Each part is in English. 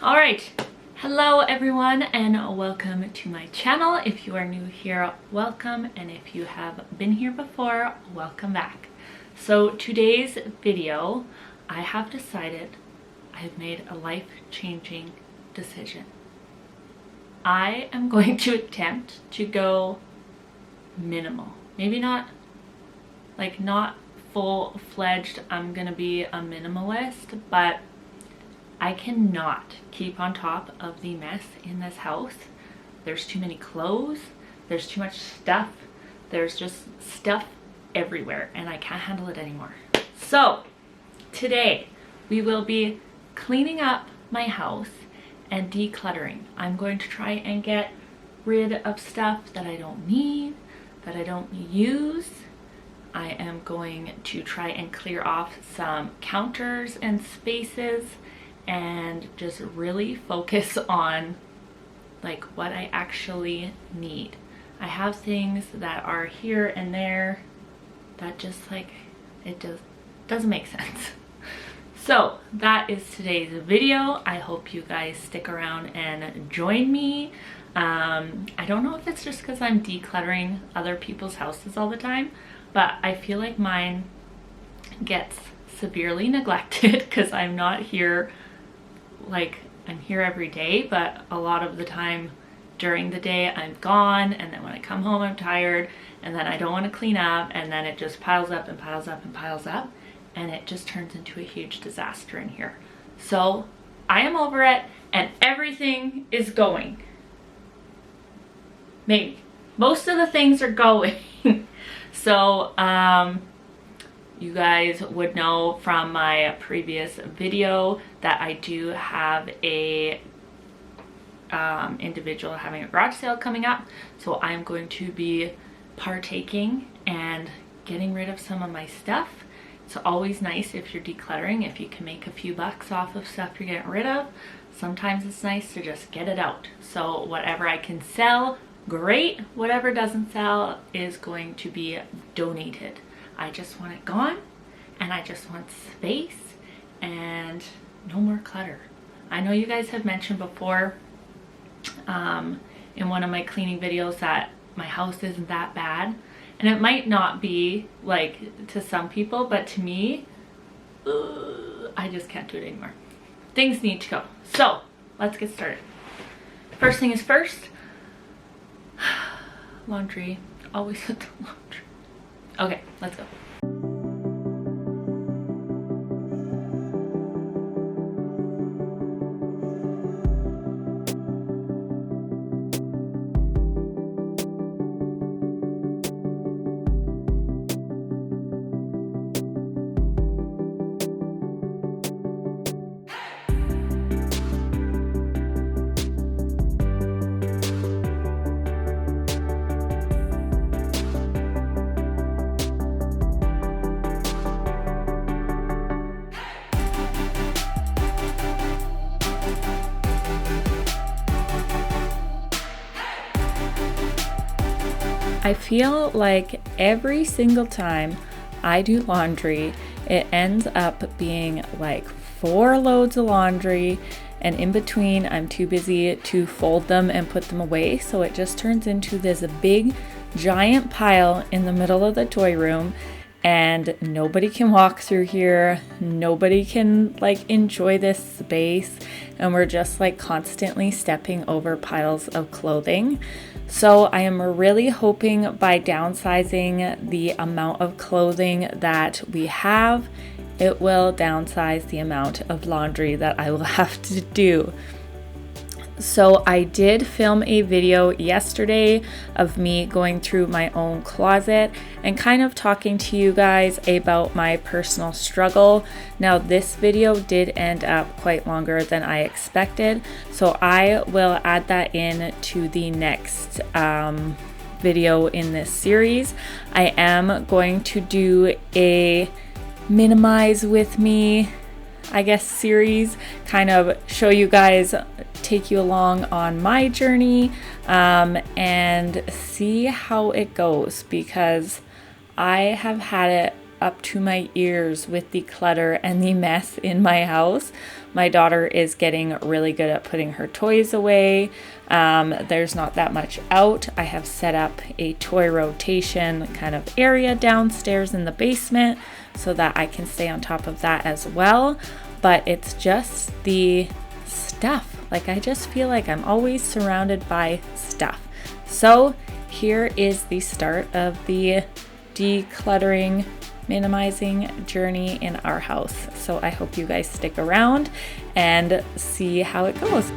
All right, hello everyone and welcome to my channel. If you are new here, welcome, and if you have been here before, welcome back. So today's video, I have decided I've made a life-changing decision. I am going to attempt to go minimal. Maybe not full-fledged, I'm gonna be a minimalist, but I cannot keep on top of the mess in this house. There's too many clothes, there's too much stuff, there's just stuff everywhere and I can't handle it anymore. So today we will be cleaning up my house and decluttering. I'm going to try and get rid of stuff that I don't need, that I don't use. I am going to try and clear off some counters and spaces and just really focus on like what I actually need. I have things that are here and there that just like doesn't make sense. So that is today's video. I hope you guys stick around and join me. I don't know if it's just because I'm decluttering other people's houses all the time, but I feel like mine gets severely neglected because I'm not here. Like, I'm here every day, but a lot of the time during the day I'm gone, and then when I come home I'm tired, and then I don't want to clean up, and then it just piles up and piles up and piles up, and it just turns into a huge disaster in here. So I am over it and everything is going. Maybe most of the things are going. So you guys would know from my previous video that I do have a individual having a garage sale coming up. So I'm going to be partaking and getting rid of some of my stuff. It's always nice if you're decluttering, if you can make a few bucks off of stuff you're getting rid of. Sometimes it's nice to just get it out. So whatever I can sell, great. Whatever doesn't sell is going to be donated. I just want it gone, and I just want space and no more clutter. I know you guys have mentioned before in one of my cleaning videos that my house isn't that bad, and it might not be like to some people, but to me, I just can't do it anymore. Things need to go. So let's get started. First thing is first, laundry. Always with the laundry. Okay, let's go. I feel like every single time I do laundry, it ends up being like 4 loads of laundry, and in between I'm too busy to fold them and put them away, so it just turns into this big giant pile in the middle of the toy room, and nobody can walk through here, nobody can like enjoy this space, and we're just like constantly stepping over piles of clothing. So I am really hoping by downsizing the amount of clothing that we have, it will downsize the amount of laundry that I will have to do. So I did film a video yesterday of me going through my own closet and kind of talking to you guys about my personal struggle. Now this video did end up quite longer than I expected, so I will add that in to the next video in this series. I am going to do a minimize with me, I guess, series, kind of show you guys, take you along on my journey, and see how it goes, because I have had it up to my ears with the clutter and the mess in my house. My daughter is getting really good at putting her toys away. There's not that much out. I have set up a toy rotation kind of area downstairs in the basement so that I can stay on top of that as well. But it's just the stuff. Like, I just feel like I'm always surrounded by stuff. So here is the start of the decluttering, minimizing journey in our house. So I hope you guys stick around and see how it goes.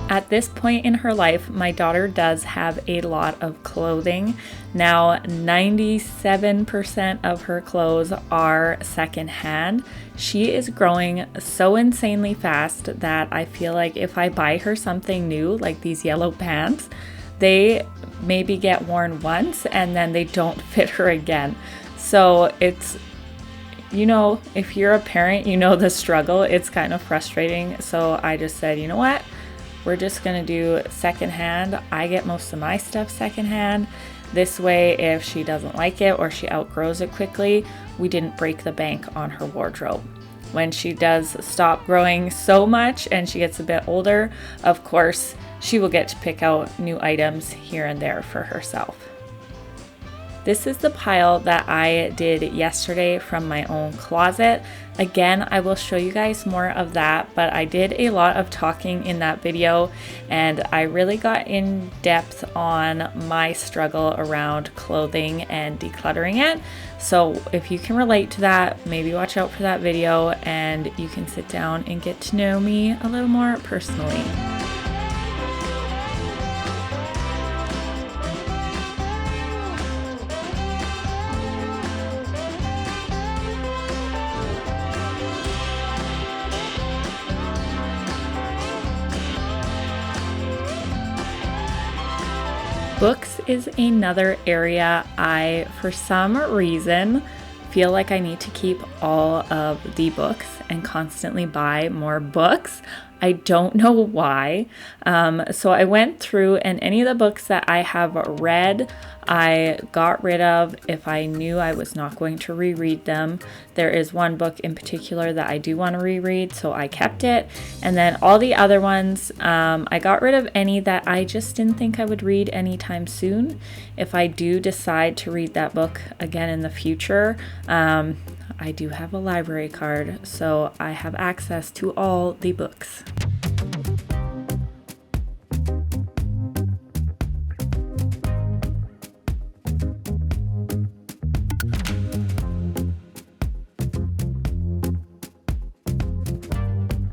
At this point in her life, my daughter does have a lot of clothing. Now, 97% of her clothes are secondhand. She is growing so insanely fast that I feel like if I buy her something new, like these yellow pants, they maybe get worn once and then they don't fit her again. So it's, you know, if you're a parent, you know the struggle. It's kind of frustrating. So I just said, you know what? We're just gonna do secondhand. I get most of my stuff secondhand. This way, if she doesn't like it or she outgrows it quickly, we didn't break the bank on her wardrobe. When she does stop growing so much and she gets a bit older, of course, she will get to pick out new items here and there for herself. This is the pile that I did yesterday from my own closet. Again, I will show you guys more of that, but I did a lot of talking in that video and I really got in depth on my struggle around clothing and decluttering it. So if you can relate to that, maybe watch out for that video and you can sit down and get to know me a little more personally. Books is another area I, for some reason, feel like I need to keep all of the books and constantly buy more books. I don't know why. So I went through and any of the books that I have read, I got rid of if I knew I was not going to reread them. There is one book in particular that I do want to reread, so I kept it. And then all the other ones, I got rid of any that I just didn't think I would read anytime soon. If I do decide to read that book again in the future, I do have a library card, so I have access to all the books.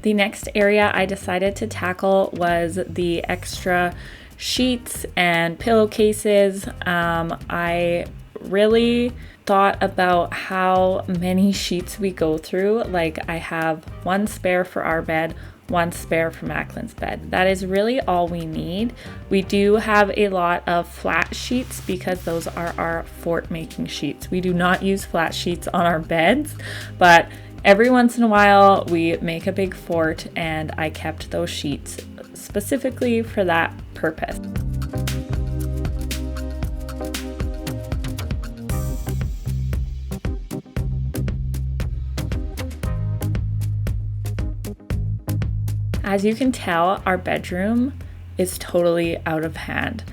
The next area I decided to tackle was the extra sheets and pillowcases. I really thought about how many sheets we go through. Like, I have one spare for our bed, one spare for Macklin's bed. That is really all we need. We do have a lot of flat sheets because those are our fort making sheets. We do not use flat sheets on our beds, but every once in a while we make a big fort, and I kept those sheets specifically for that purpose. As you can tell, our bedroom is totally out of hand.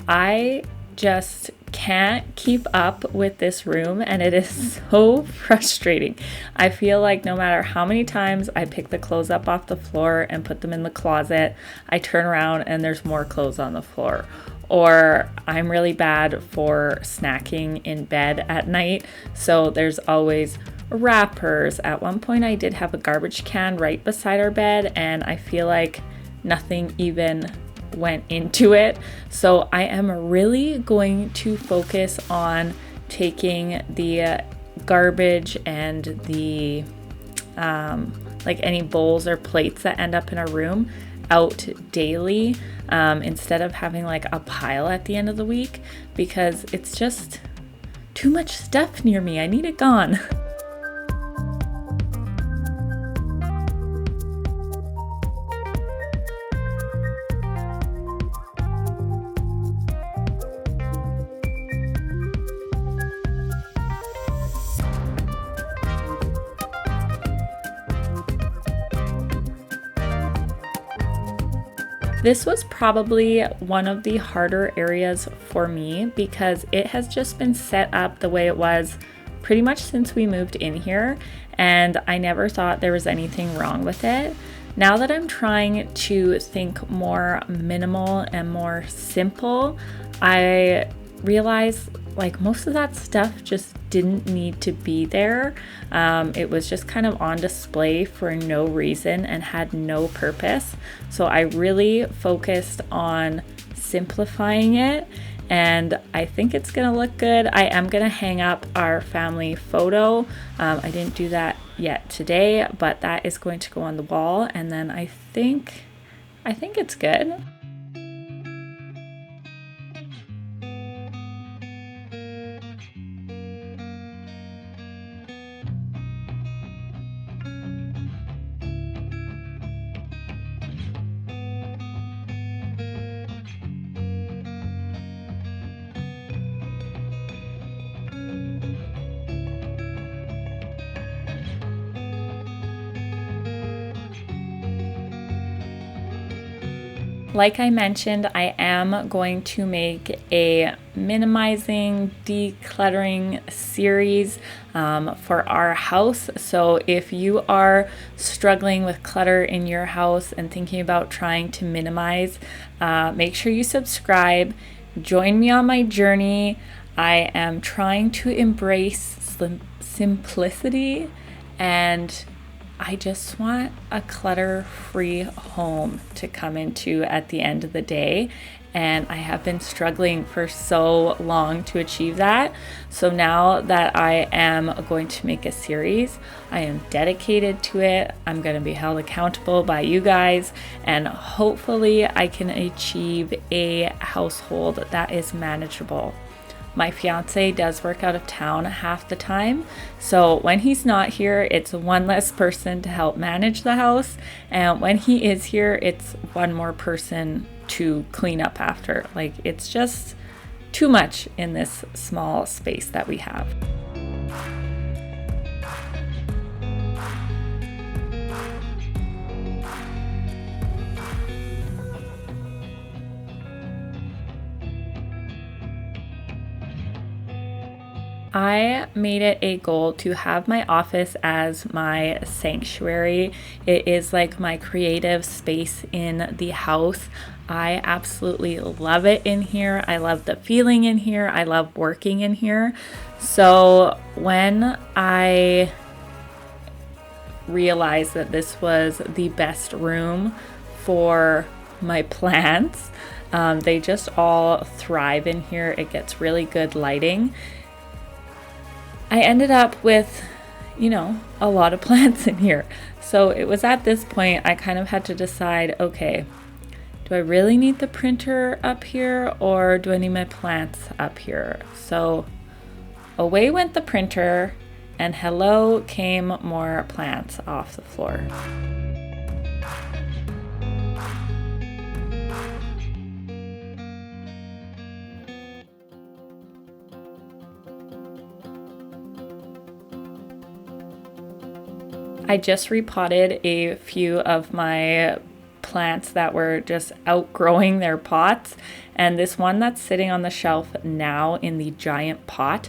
I just can't keep up with this room, and it is so frustrating. I feel like no matter how many times I pick the clothes up off the floor and put them in the closet, I turn around and there's more clothes on the floor. Or I'm really bad for snacking in bed at night, so there's always wrappers. At one point I did have a garbage can right beside our bed, and I feel like nothing even went into it. So I am really going to focus on taking the garbage and the like any bowls or plates that end up in our room out daily, instead of having like a pile at the end of the week, because it's just too much stuff near me. I need it gone. This was probably one of the harder areas for me because it has just been set up the way it was pretty much since we moved in here, and I never thought there was anything wrong with it. Now that I'm trying to think more minimal and more simple, I realize like most of that stuff just didn't need to be there. It was just kind of on display for no reason and had no purpose. So I really focused on simplifying it, and I think it's gonna look good. I am gonna hang up our family photo. I didn't do that yet today, but that is going to go on the wall, and then I think it's good. Like I mentioned, I am going to make a minimizing, decluttering series for our house. So if you are struggling with clutter in your house and thinking about trying to minimize, make sure you subscribe. Join me on my journey. I am trying to embrace simplicity, and I just want a clutter-free home to come into at the end of the day, and I have been struggling for so long to achieve that. So now that I am going to make a series, I am dedicated to it. I'm going to be held accountable by you guys, and hopefully I can achieve a household that is manageable. My fiance does work out of town half the time, so when he's not here, it's one less person to help manage the house, and when he is here, it's one more person to clean up after. Like, it's just too much in this small space that we have. I made it a goal to have my office as my sanctuary. It is like my creative space in the house. I absolutely love it in here. I love the feeling in here. I love working in here. So when I realized that this was the best room for my plants, they just all thrive in here. It gets really good lighting. I ended up with, a lot of plants in here. So it was at this point I kind of had to decide, okay, do I really need the printer up here or do I need my plants up here? So away went the printer, and hello came more plants off the floor. I just repotted a few of my plants that were just outgrowing their pots, and this one that's sitting on the shelf now in the giant pot,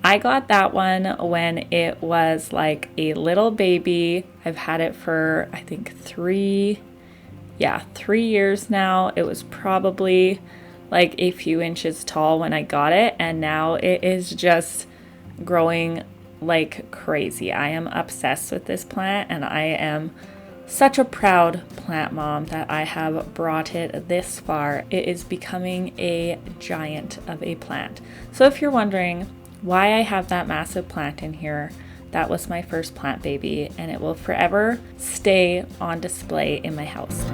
I got that one when it was like a little baby. I've had it for I think 3 years now. It was probably like a few inches tall when I got it, and now it is just growing like crazy. I am obsessed with this plant, and I am such a proud plant mom that I have brought it this far. It is becoming a giant of a plant. So if you're wondering why I have that massive plant in here, that was my first plant baby, and it will forever stay on display in my house.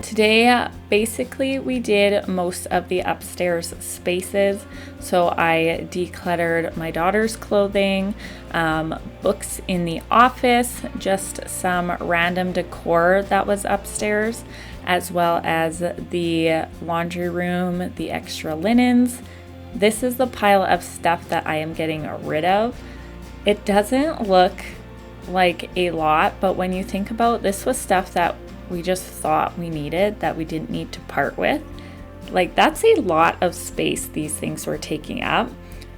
Today, basically, we did most of the upstairs spaces. So I decluttered my daughter's clothing, books in the office, just some random decor that was upstairs, as well as the laundry room, the extra linens. This is the pile of stuff that I am getting rid of. It doesn't look like a lot, but when you think about, this was stuff that we just thought we needed, that we didn't need to part with. Like, that's a lot of space these things were taking up.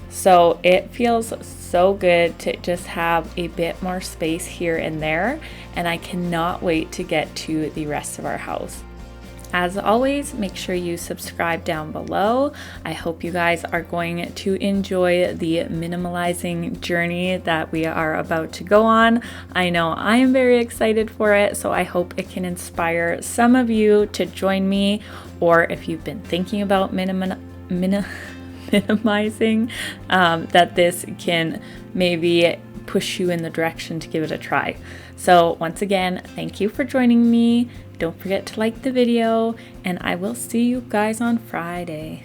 So it feels so good to just have a bit more space here and there, and I cannot wait to get to the rest of our house. As always, make sure you subscribe down below. I hope you guys are going to enjoy the minimalizing journey that we are about to go on. I know I am very excited for it, so I hope it can inspire some of you to join me, or if you've been thinking about minimizing, that this can maybe push you in the direction to give it a try. So once again, thank you for joining me. Don't forget to like the video, and I will see you guys on Friday.